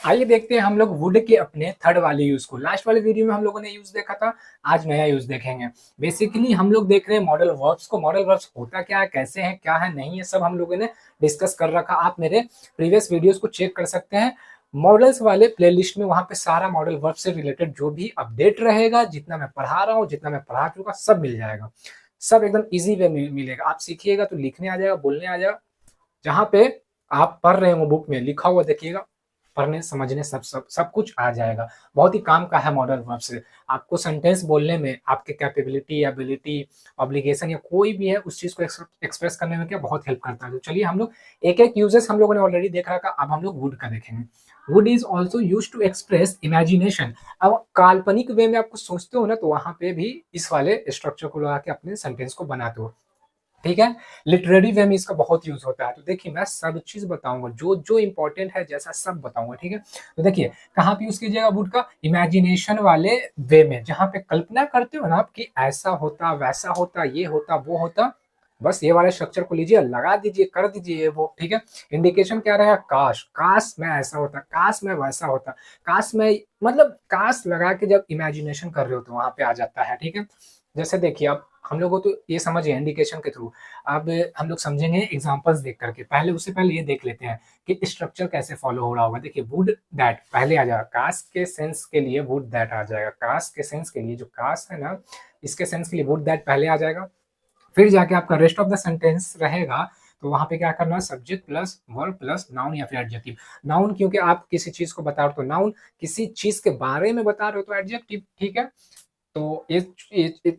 आइए देखते हैं हम लोग वुड के अपने थर्ड वाले यूज को। लास्ट वाले वीडियो में हम लोगों ने यूज देखा था, आज नया यूज देखेंगे। बेसिकली हम लोग देख रहे हैं मॉडल वर्ब्स को। मॉडल वर्ब्स होता क्या है, कैसे है, क्या है, नहीं है, सब हम लोगों ने डिस्कस कर रखा। आप मेरे प्रीवियस वीडियोस को चेक कर सकते हैं। मॉडल्स वाले प्लेलिस्ट में वहां पे सारा मॉडल वर्ब से रिलेटेड जो भी अपडेट रहेगा, जितना मैं पढ़ा रहा हूँ, जितना मैं पढ़ा चुका, सब मिल जाएगा। सब एकदम इजी वे मिलेगा। आप सीखिएगा तो लिखने आ जाएगा, बोलने आ जाएगा। जहाँ पे आप पढ़ रहे हो बुक में लिखा हुआ देखिएगा, पढ़ने समझने सब सब सब कुछ आ जाएगा। बहुत ही काम का है मॉडल वर्ब से। आपको सेंटेंस बोलने में आपके कैपेबिलिटी, एबिलिटी, ऑब्लिगेशन या कोई भी है उस चीज को एक्सप्रेस करने में क्या बहुत हेल्प करता है। तो चलिए हम लोग एक एक यूजेस हम लोगों ने ऑलरेडी देख रखा, अब हम लोग वुड का देखेंगे। Wood is also use to express imagination. अब काल्पनिक वे में आप कुछ सोचते हो ना, तो वहां पे भी इस वाले स्ट्रक्चर को लगा के अपने सेंटेंस को बनाते हो। ठीक है। लिटरेरी वे में इसका बहुत यूज होता है। तो देखिए मैं सब चीज बताऊंगा, जो जो इंपॉर्टेंट है जैसा सब बताऊंगा। ठीक है। तो देखिए कहाँ पे यूज कीजिएगा वुड का, इमेजिनेशन वाले वे में, जहां पे कल्पना करते हो ना आप कि ऐसा होता, वैसा होता, ये होता, वो होता। बस ये वाले स्ट्रक्चर को लीजिए, लगा दीजिए, कर दीजिए ये वो। ठीक है। इंडिकेशन क्या रहेगा, काश, काश मैं ऐसा होता, काश मैं वैसा होता, काश मैं, मतलब काश लगा के जब इमेजिनेशन कर रहे हो तो वहां पे आ जाता है। ठीक है। जैसे देखिए अब हम लोगों को तो ये समझ है इंडिकेशन के थ्रू। अब हम लोग समझेंगे एग्जांपल्स देख करके। पहले उससे पहले ये देख लेते हैं कि स्ट्रक्चर कैसे फॉलो हो रहा होगा। देखिए वुड दैट पहले आ जाएगा, काश के सेंस के लिए वुड दैट आ जाएगा। काश के सेंस के लिए, जो काश है ना, इसके सेंस के लिए वुड दैट पहले आ जाएगा। फिर जाके आपका रेस्ट ऑफ द सेंटेंस रहेगा। तो वहां पे क्या करना है, subject plus verb plus noun या फिर एडजेक्टिव। नाउन क्योंकि आप किसी चीज को बता रहे हो तो नाउन, किसी चीज के बारे में बता रहे हो तो एडजेक्टिव। ठीक है। तो ये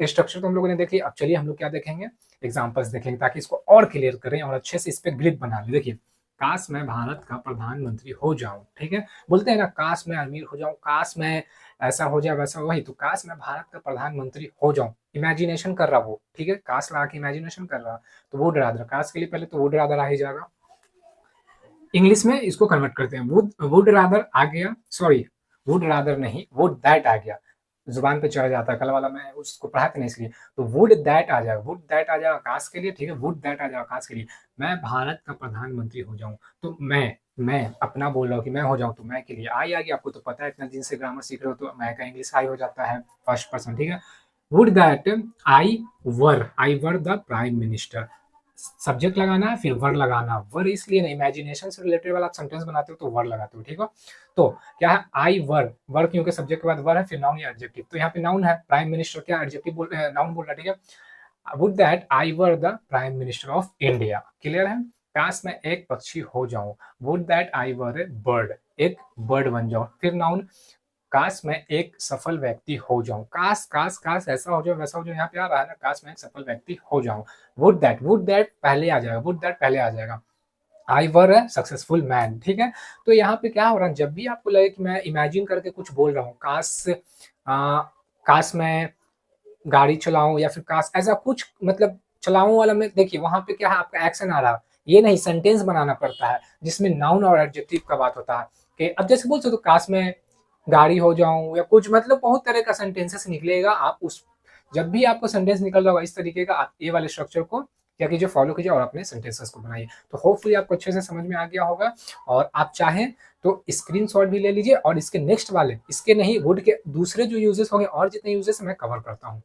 स्ट्रक्चर तो हम लोगों ने देख लिया। अब चलिए हम लोग क्या देखेंगे, एग्जांपल्स देखेंगे ताकि इसको और क्लियर करें और अच्छे से इस पे ग्रिप बना लें। देखिए काश मैं भारत का प्रधानमंत्री हो जाऊं। ठीक है। बोलते हैं ना, काश मैं अमीर हो जाऊं, काश मैं ऐसा हो जाए वैसा, वही तो काश मैं भारत का प्रधानमंत्री हो जाऊं। इमेजिनेशन कर रहा वो। ठीक है। काश लगा के इमेजिनेशन कर रहा, तो वुड रादर, काश के लिए पहले तो वुड रादर आ ही जाएगा। इंग्लिश में इसको कन्वर्ट करते हैं, वुड रादर आ गया, सॉरी वुड रादर नहीं, वुड दैट आ गया। जुबान पे चढ़ जाता है, कल वाला मैं उसको पढ़ा था नहीं इसलिए। तो वुड दैट आ जाएगा, वुड दैट आ जाएगा काश के लिए। ठीक है। वुड दैट आ जाएगा काश के लिए, मैं भारत का प्रधानमंत्री हो जाऊं। तो मैं अपना बोल रहा हूँ कि मैं हो जाऊं, तो मैं के लिए आई आ गया। आपको तो पता है, इतना दिन से ग्रामर सीख रहे हो तो मैं का इंग्लिश आई हो जाता है फर्स्ट पर्सन। ठीक है। Would that I were the prime minister. Subject लगाना है, फिर वर लगाना। वर इसलिए ना, इमेजिनेशन से रिलेटेड वाला आप सेंटेंस बनाते हो तो वर लगाते हो। ठीक है। तो क्या है, आई वर क्योंकि सब्जेक्ट के बाद वर है, फिर नाउन या एडजेक्टिव। तो यहाँ पे नाउन है, प्राइम मिनिस्टर क्या एडजेक्टिव बोल, नाउन बोल रहा है। ठीक है। Would that I were the prime minister of India. Clear है। काश मैं एक पक्षी हो जाऊं, would that I were A bird, एक बर्ड बन जाऊं। फिर नाउन, काश मैं एक सफल व्यक्ति हो जाऊं। काश काश काश ऐसा हो जाए वैसा हो जाए, यहाँ पे आ रहा है ना, काश मैं एक सफल व्यक्ति हो जाऊं। वुड दैट पहले आ जाएगा, वुड दैट पहले आ जाएगा। आई वर है सक्सेसफुल मैन। ठीक है। तो यहाँ पे क्या हो रहा है, जब भी आपको लगे कि मैं इमेजिन करके कुछ बोल रहा हूँ, काश मैं गाड़ी चलाऊं या फिर काश ऐसा कुछ, मतलब चलाऊं वाला में, देखिए वहां पे क्या है, आपका एक्शन आ रहा है। ये नहीं, सेंटेंस बनाना पड़ता है जिसमें नाउन और एडजेक्टिव का बात होता है। कि अब जैसे बोल सकते हो काश मैं गाड़ी हो जाऊं या कुछ, मतलब बहुत तरह का सेंटेंसेस निकलेगा। आप उस, जब भी आपको सेंटेंस निकल रहा होगा इस तरीके का, आप ये वाले स्ट्रक्चर को क्या कीजिए, फॉलो कीजिए और अपने सेंटेंसेस को बनाइए। तो होपफुली आपको अच्छे से समझ में आ गया होगा। और आप चाहें तो स्क्रीनशॉट भी ले लीजिए, और इसके नेक्स्ट वाले, इसके नहीं, वुड के दूसरे जो यूजेस होंगे और जितने यूजेस मैं कवर करता हूँ।